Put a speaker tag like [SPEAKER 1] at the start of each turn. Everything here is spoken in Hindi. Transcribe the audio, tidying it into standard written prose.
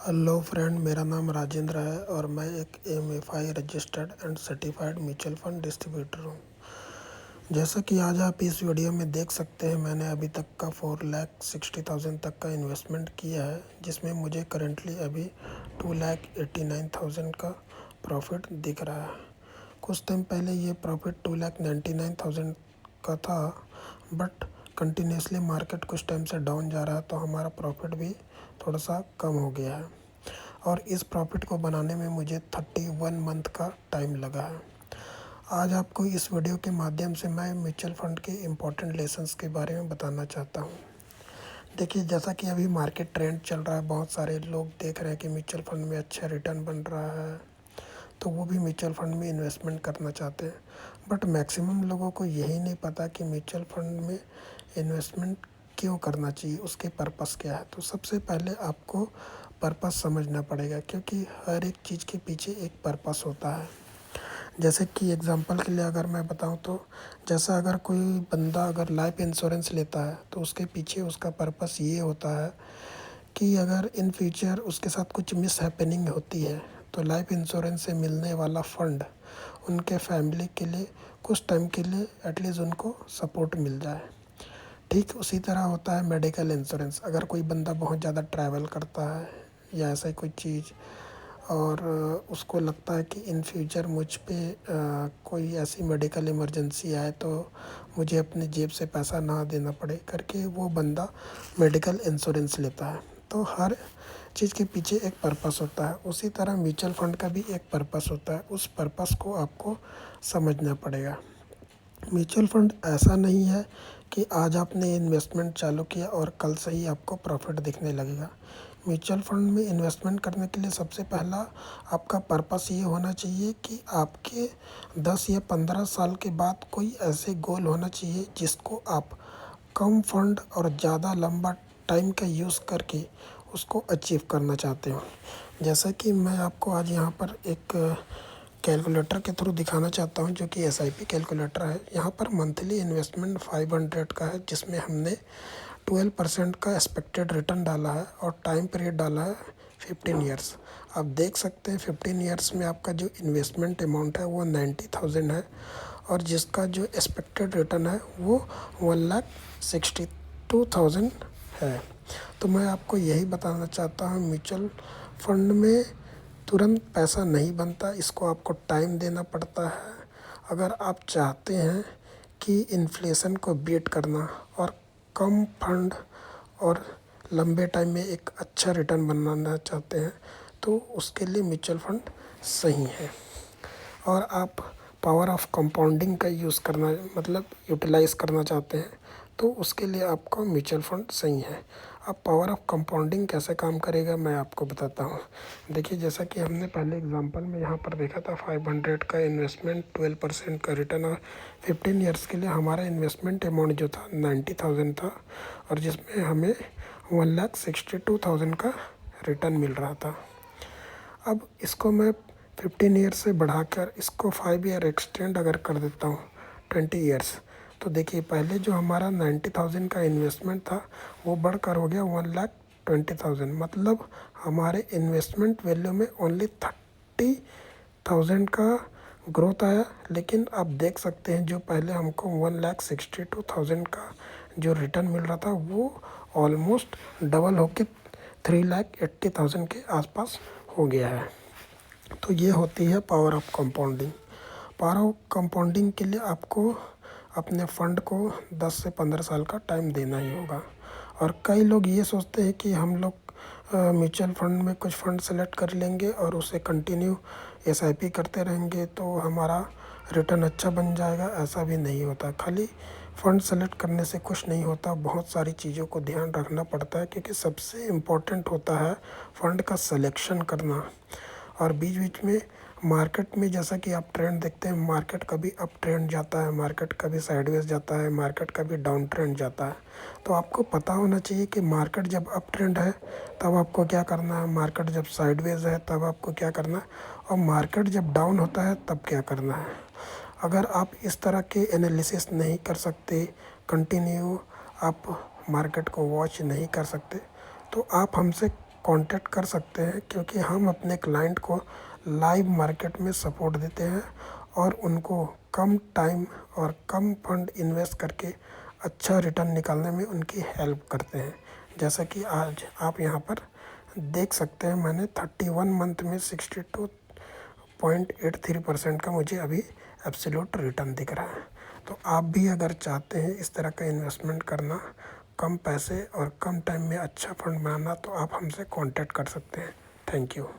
[SPEAKER 1] हेलो फ्रेंड, मेरा नाम राजेंद्र है और मैं एक MFI registered and certified mutual fund distributor हूँ। जैसा कि आज आप इस वीडियो में देख सकते हैं, मैंने अभी तक का 4,60,000 तक का इन्वेस्टमेंट किया है, जिसमें मुझे करंटली अभी 2,89,000 का प्रॉफिट दिख रहा है। कुछ टाइम पहले ये प्रॉफिट 2,99,000 का था, बट कंटिन्यूसली मार्केट कुछ टाइम से डाउन जा रहा है, तो हमारा प्रॉफिट भी थोड़ा सा कम हो गया है। और इस प्रॉफिट को बनाने में मुझे 31 मंथ का टाइम लगा है। आज आपको इस वीडियो के माध्यम से मैं म्यूचुअल फंड के इम्पोर्टेंट लेसन्स के बारे में बताना चाहता हूँ। देखिए, जैसा कि अभी मार्केट ट्रेंड चल रहा है, बहुत सारे लोग देख रहे हैं कि म्यूचुअल फंड में अच्छा रिटर्न बन रहा है, तो वो भी म्यूचुअल फंड में इन्वेस्टमेंट करना चाहते हैं। बट मैक्सिमम लोगों को यही नहीं पता कि म्यूचुअल फंड में इन्वेस्टमेंट क्यों करना चाहिए, उसके पर्पस क्या है। तो सबसे पहले आपको पर्पस समझना पड़ेगा, क्योंकि हर एक चीज़ के पीछे एक पर्पस होता है। जैसे कि एग्जांपल के लिए अगर मैं बताऊं, तो जैसा अगर कोई बंदा अगर लाइफ इंश्योरेंस लेता है, तो उसके पीछे उसका पर्पस ये होता है कि अगर इन फ्यूचर उसके साथ कुछ मिस हैपनिंग होती है, तो लाइफ इंश्योरेंस से मिलने वाला फ़ंड उनके फैमिली के लिए कुछ टाइम के लिए एटलीस्ट उनको सपोर्ट मिल जाए। ठीक उसी तरह होता है मेडिकल इंश्योरेंस। अगर कोई बंदा बहुत ज़्यादा ट्रैवल करता है या ऐसा ही कोई चीज़, और उसको लगता है कि इन फ्यूचर मुझ पे कोई ऐसी मेडिकल इमरजेंसी आए तो मुझे अपनी जेब से पैसा ना देना पड़े करके, वो बंदा मेडिकल इंश्योरेंस लेता है। तो हर चीज़ के पीछे एक पर्पस होता है। उसी तरह म्यूचुअल फंड का भी एक पर्पस होता है, उस पर्पस को आपको समझना पड़ेगा। म्यूचुअल फंड ऐसा नहीं है कि आज आपने इन्वेस्टमेंट चालू किया और कल से ही आपको प्रॉफिट दिखने लगेगा। म्यूचुअल फंड में इन्वेस्टमेंट करने के लिए सबसे पहला आपका पर्पस ये होना चाहिए कि आपके 10 या 15 साल के बाद कोई ऐसे गोल होना चाहिए जिसको आप कम फंड और ज़्यादा लंबा टाइम का यूज़ करके उसको अचीव करना चाहते हो। जैसा कि मैं आपको आज यहाँ पर एक कैलकुलेटर के थ्रू दिखाना चाहता हूँ, जो कि एसआईपी कैलकुलेटर है। यहाँ पर मंथली इन्वेस्टमेंट 500 का है, जिसमें हमने 12% का एक्सपेक्टेड रिटर्न डाला है और टाइम पीरियड डाला है 15 ईयर्स। आप देख सकते हैं 15 ईयर्स में आपका जो इन्वेस्टमेंट अमाउंट है वो 90,000 है, और जिसका जो एक्सपेक्टेड रिटर्न है वो 1,62,000 है। तो मैं आपको यही बताना चाहता हूँ, म्यूचुअल फंड में तुरंत पैसा नहीं बनता, इसको आपको टाइम देना पड़ता है। अगर आप चाहते हैं कि इन्फ्लेशन को बीट करना और कम फंड और लंबे टाइम में एक अच्छा रिटर्न बनाना चाहते हैं, तो उसके लिए म्यूचुअल फंड सही है। और आप पावर ऑफ कंपाउंडिंग का यूज़ करना, मतलब यूटिलाइज़ करना चाहते हैं, तो उसके लिए आपका म्यूचुअल फंड सही है। अब पावर ऑफ कंपाउंडिंग कैसे काम करेगा मैं आपको बताता हूँ। देखिए, जैसा कि हमने पहले एग्जांपल में यहाँ पर देखा था, 500 का इन्वेस्टमेंट, 12% का रिटर्न, और 15 ईयर्स के लिए हमारा इन्वेस्टमेंट अमाउंट जो था 90,000 था, और जिसमें हमें 1,62,000 का रिटर्न मिल रहा था। अब इसको मैं 15 ईयर्स से बढ़ाकर इसको 5 ईयर एक्सटेंड अगर कर देता हूँ 20 ईयर्स, तो देखिए पहले जो हमारा 90,000 का इन्वेस्टमेंट था वो बढ़कर हो गया 1,20,000। मतलब हमारे इन्वेस्टमेंट वैल्यू में ओनली 30,000 का ग्रोथ आया। लेकिन आप देख सकते हैं जो पहले हमको 1,62,000 का जो रिटर्न मिल रहा था वो ऑलमोस्ट डबल होकर 3,80,000 के आसपास हो गया है। तो ये होती है power of compounding. Power of compounding के लिए आपको अपने फ़ंड को 10 से 15 साल का टाइम देना ही होगा। और कई लोग ये सोचते हैं कि हम लोग म्यूचुअल फंड में कुछ फ़ंड सेलेक्ट कर लेंगे और उसे कंटिन्यू एसआईपी करते रहेंगे तो हमारा रिटर्न अच्छा बन जाएगा। ऐसा भी नहीं होता। खाली फ़ंड सेलेक्ट करने से कुछ नहीं होता, बहुत सारी चीज़ों को ध्यान रखना पड़ता है, क्योंकि सबसे इम्पोर्टेंट होता है फ़ंड का सिलेक्शन करना। और बीच बीच में मार्केट में जैसा कि आप ट्रेंड देखते हैं, मार्केट कभी अप ट्रेंड जाता है, मार्केट कभी साइडवेज जाता है, मार्केट कभी डाउन ट्रेंड जाता है। तो आपको पता होना चाहिए कि मार्केट जब अप ट्रेंड है तब आपको क्या करना है, मार्केट जब साइडवेज है तब आपको क्या करना है, और मार्केट जब डाउन होता है तब क्या करना है। अगर आप इस तरह के एनालिसिस नहीं कर सकते, कंटिन्यू आप मार्केट को वॉच नहीं कर सकते, तो आप हमसे कांटेक्ट कर सकते हैं, क्योंकि हम अपने क्लाइंट को लाइव मार्केट में सपोर्ट देते हैं और उनको कम टाइम और कम फंड इन्वेस्ट करके अच्छा रिटर्न निकालने में उनकी हेल्प करते हैं। जैसा कि आज आप यहाँ पर देख सकते हैं, मैंने 31 मंथ में 62.83% का मुझे अभी एब्सोल्यूट रिटर्न दिख रहा है। तो आप भी अगर चाहते हैं इस तरह का इन्वेस्टमेंट करना, कम पैसे और कम टाइम में अच्छा फंड बनाना, तो आप हमसे कांटेक्ट कर सकते हैं। Thank you.